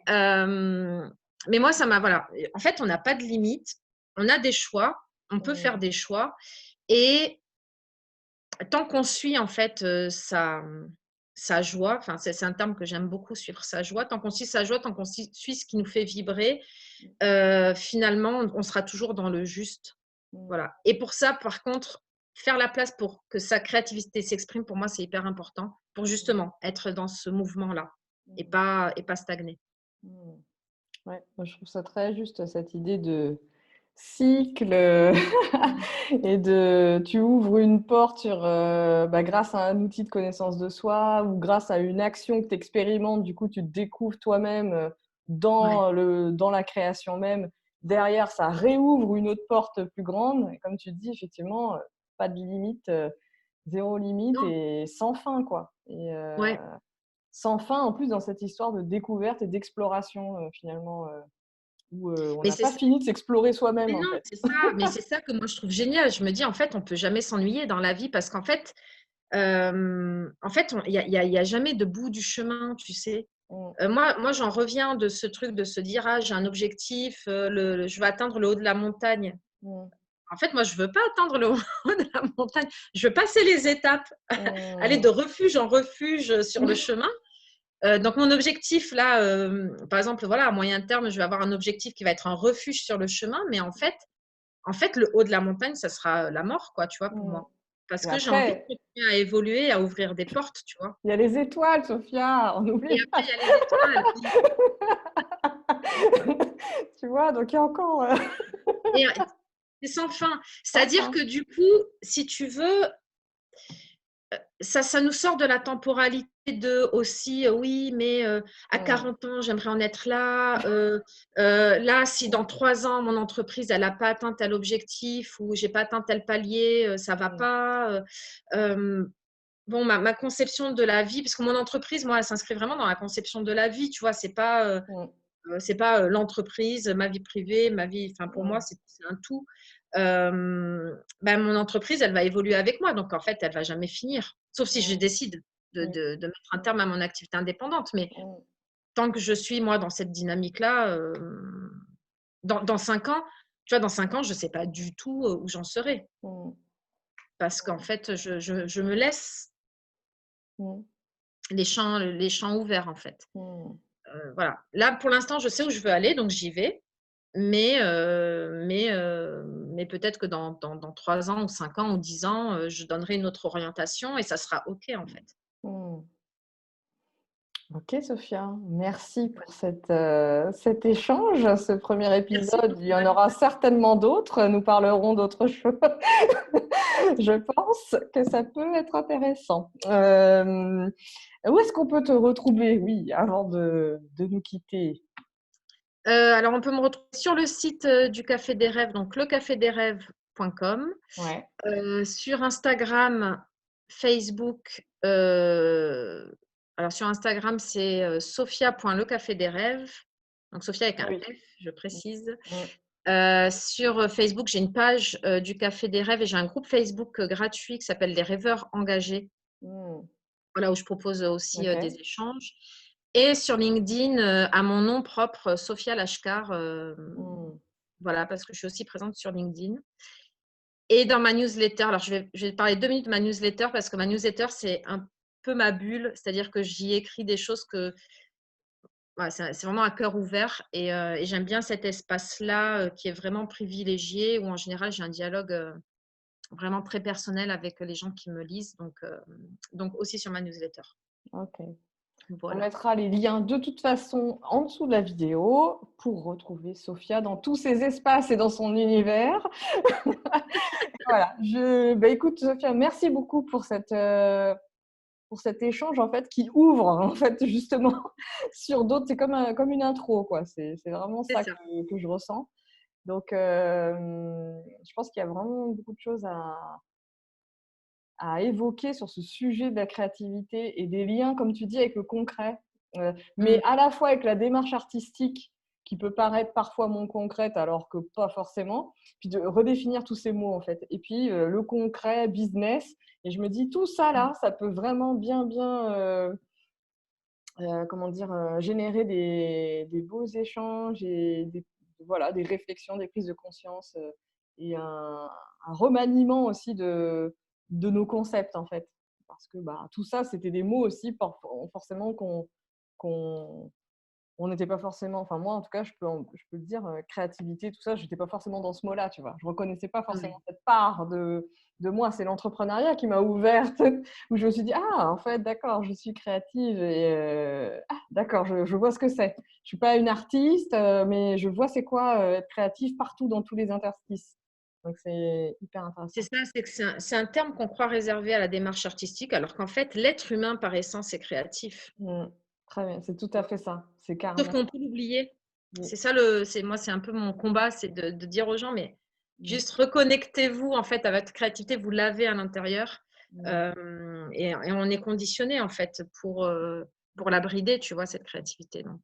Speaker 2: mais moi, ça m'a voilà, en fait, on n'a pas de limite. On a des choix, on peut faire
Speaker 1: Mmh.
Speaker 2: des choix et tant qu'on suit, en fait, sa joie, enfin, c'est un terme que j'aime beaucoup, suivre sa joie. Tant qu'on suit sa joie, tant qu'on suit ce qui nous fait vibrer, finalement, on sera toujours dans le juste.
Speaker 1: Mmh.
Speaker 2: Voilà. Et pour ça, par contre, faire la place pour que sa créativité s'exprime, pour moi, c'est hyper important pour
Speaker 1: Mmh.
Speaker 2: justement être dans ce mouvement-là
Speaker 1: Mmh.
Speaker 2: et pas stagner.
Speaker 1: Mmh. Ouais, moi je trouve ça très juste cette idée de cycle,
Speaker 2: Mmh.
Speaker 1: et tu ouvres une porte sur, bah, grâce à un outil de connaissance de soi ou grâce à une action que tu expérimentes, du coup tu te découvres toi-même,
Speaker 2: Ouais.
Speaker 1: dans la création même. Derrière, ça réouvre une autre porte plus grande et comme tu dis effectivement, pas de limite, 0 limite
Speaker 2: Non,
Speaker 1: et sans fin quoi
Speaker 2: ouais,
Speaker 1: sans fin en plus dans cette histoire de découverte et d'exploration, finalement, où, on
Speaker 2: mais
Speaker 1: n'a pas fini de s'explorer soi-même,
Speaker 2: mais
Speaker 1: en
Speaker 2: non,
Speaker 1: fait.
Speaker 2: c'est ça, mais c'est ça que moi je trouve génial. Je me dis: «En fait, on peut jamais s'ennuyer dans la vie» parce qu'en fait, on il y a jamais de bout du chemin, tu sais?
Speaker 1: Mmh,
Speaker 2: Moi, j'en reviens de ce truc de se dire: «Ah, j'ai un objectif, je veux atteindre le haut de la montagne».
Speaker 1: mmh,
Speaker 2: En fait, moi, je veux pas atteindre le haut de la montagne. Je veux passer les étapes, aller de
Speaker 1: mmh.
Speaker 2: refuge en refuge, sur le chemin. Donc, mon objectif, là, par exemple, voilà, à moyen terme, je vais avoir un objectif qui va être un refuge sur le chemin. Mais en fait, le haut de la montagne, ça sera la mort, quoi, tu vois, pour
Speaker 1: Mmh.
Speaker 2: moi. Parce
Speaker 1: Mais
Speaker 2: que j'ai envie de
Speaker 1: après,
Speaker 2: continuer à évoluer, à ouvrir des portes, tu vois.
Speaker 1: il y a les étoiles, Sophia, on
Speaker 2: Et
Speaker 1: n'oublie
Speaker 2: après,
Speaker 1: pas.
Speaker 2: il y a les étoiles. Oui.
Speaker 1: Tu vois, donc il y a encore
Speaker 2: Et c'est sans fin.
Speaker 1: sans
Speaker 2: C'est-à-dire
Speaker 1: fin.
Speaker 2: que du coup, si tu veux, ça nous sort de la temporalité de aussi, oui, mais à
Speaker 1: Mmh.
Speaker 2: 40 ans, j'aimerais en être là. Là, si dans 3 ans, mon entreprise, elle n'a pas atteint tel objectif ou j'ai pas atteint tel palier, ça va
Speaker 1: Mmh.
Speaker 2: pas. Bon, ma conception de la vie, parce que mon entreprise, moi, elle s'inscrit vraiment dans la conception de la vie, tu vois,
Speaker 1: Mmh.
Speaker 2: c'est pas l'entreprise, ma vie privée, ma vie, enfin, pour moi,
Speaker 1: Mmh.
Speaker 2: c'est un tout. Ben, mon entreprise, elle va évoluer avec moi, donc en fait, elle va jamais finir. Sauf si je
Speaker 1: Mmh.
Speaker 2: décide
Speaker 1: Oui.
Speaker 2: de mettre un terme à mon activité indépendante. Mais
Speaker 1: Mmh.
Speaker 2: tant que je suis, moi, dans cette dynamique-là, dans 5 ans, tu vois, dans 5 ans, je sais pas du tout où j'en serai.
Speaker 1: Mmh.
Speaker 2: Parce qu'en fait, je me laisse
Speaker 1: Mmh.
Speaker 2: les champs ouverts, en fait.
Speaker 1: Mmh.
Speaker 2: Voilà. Là, pour l'instant, je sais où je veux aller, donc j'y vais. Mais peut-être que dans 3 ans ou 5 ans ou 10 ans, je donnerai une autre orientation et ça sera OK, en fait.
Speaker 1: Mmh. OK, Sophia, merci pour cet échange, ce premier
Speaker 2: Merci
Speaker 1: épisode.
Speaker 2: pour
Speaker 1: Il y
Speaker 2: ton
Speaker 1: en aura
Speaker 2: invitation.
Speaker 1: certainement d'autres. Nous parlerons d'autres choses. Je pense que ça peut être intéressant. Où est-ce qu'on peut te retrouver? Oui, avant de nous quitter.
Speaker 2: Alors on peut me retrouver sur le site, du Café des Rêves, donc lecafederêves.com,
Speaker 1: Ouais,
Speaker 2: sur Instagram, Facebook, alors sur Instagram, c'est, sophia.lecafé des rêves, donc Sophia avec
Speaker 1: ah
Speaker 2: un
Speaker 1: oui.
Speaker 2: F, je précise.
Speaker 1: Mmh.
Speaker 2: Sur Facebook, j'ai une page du Café des Rêves et j'ai un groupe Facebook gratuit qui s'appelle Les Rêveurs Engagés,
Speaker 1: Mmh.
Speaker 2: voilà, où je propose aussi
Speaker 1: OK.
Speaker 2: des échanges. Et sur LinkedIn, à mon nom propre, Sophia Lashkar,
Speaker 1: Mmh.
Speaker 2: voilà, parce que je suis aussi présente sur LinkedIn. Et dans ma newsletter, alors je vais parler 2 minutes de ma newsletter parce que ma newsletter, c'est un peu ma bulle, c'est-à-dire que j'y écris des choses que voilà, c'est vraiment à cœur ouvert et j'aime bien cet espace-là qui est vraiment privilégié où en général j'ai un dialogue vraiment très personnel avec les gens qui me lisent, donc aussi sur ma newsletter.
Speaker 1: OK. On
Speaker 2: Voilà.
Speaker 1: mettra les liens de toute façon en dessous de la vidéo pour retrouver Sophia dans tous ses espaces et dans son univers. Voilà. Bah, écoute, Sophia, merci beaucoup pour cet échange en fait qui ouvre en fait justement sur d'autres. C'est comme une intro quoi. C'est vraiment
Speaker 2: C'est
Speaker 1: ça
Speaker 2: ça.
Speaker 1: que je ressens. Donc, je pense qu'il y a vraiment beaucoup de choses à évoquer sur ce sujet de la créativité et des liens, comme tu dis, avec le concret, mais
Speaker 2: Mmh.
Speaker 1: à la fois avec la démarche artistique qui peut paraître parfois moins concrète alors que pas forcément, puis de redéfinir tous ces mots en fait. Et puis le concret, business, et je me dis tout ça
Speaker 2: Mmh.
Speaker 1: là, ça peut vraiment bien comment dire, générer des beaux échanges et voilà, des réflexions, des prises de conscience et un remaniement aussi de nos concepts en fait. Parce que bah, tout ça, c'était des mots aussi forcément qu'on on n'était pas forcément, enfin moi en tout cas, je peux le dire, créativité, tout ça, je n'étais pas forcément dans ce mot-là, tu vois. Je ne reconnaissais pas forcément
Speaker 2: Ouais.
Speaker 1: cette part de moi. C'est l'entrepreneuriat qui m'a ouverte, où je me suis dit, ah, en fait, d'accord, je suis créative et ah, d'accord, je vois ce que c'est. Je ne suis pas une artiste, mais je vois c'est quoi être créative partout dans tous les interstices. Donc c'est hyper
Speaker 2: C'est
Speaker 1: intéressant.
Speaker 2: ça, c'est que c'est un terme qu'on croit réservé à la démarche artistique, alors qu'en fait, l'être humain par essence est créatif.
Speaker 1: Mm. Très bien, c'est tout
Speaker 2: Tu
Speaker 1: à
Speaker 2: vois?
Speaker 1: fait ça. C'est
Speaker 2: Sauf
Speaker 1: carrément
Speaker 2: qu'on
Speaker 1: ça.
Speaker 2: peut l'oublier.
Speaker 1: Oui.
Speaker 2: C'est ça moi, c'est un peu mon combat, c'est de dire aux gens, mais
Speaker 1: Mm.
Speaker 2: juste reconnectez-vous en fait à votre créativité, vous l'avez à l'intérieur,
Speaker 1: Mm.
Speaker 2: et on est conditionné en fait pour la brider, tu vois, cette créativité. Donc,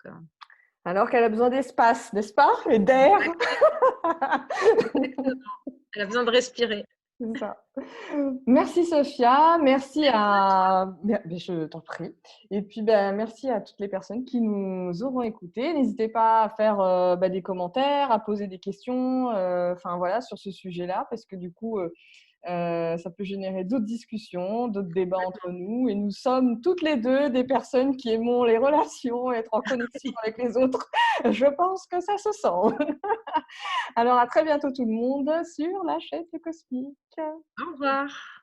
Speaker 1: Alors qu'elle a besoin d'espace, n'est-ce pas? Et d'air.
Speaker 2: exactement. Elle a besoin de respirer.
Speaker 1: C'est ça. Merci Sophia, merci à. Mais je t'en prie. Et puis ben, merci à toutes les personnes qui nous auront écoutés. N'hésitez pas à faire des commentaires, à poser des questions, enfin voilà, sur ce sujet-là, parce que du coup, Ça peut générer d'autres discussions, d'autres débats entre nous. Et nous sommes toutes les deux des personnes qui aimons les relations, être en connexion avec les autres. Je pense que ça se sent. Alors, à très bientôt tout le monde sur la chaîne Cosmique.
Speaker 2: Au revoir.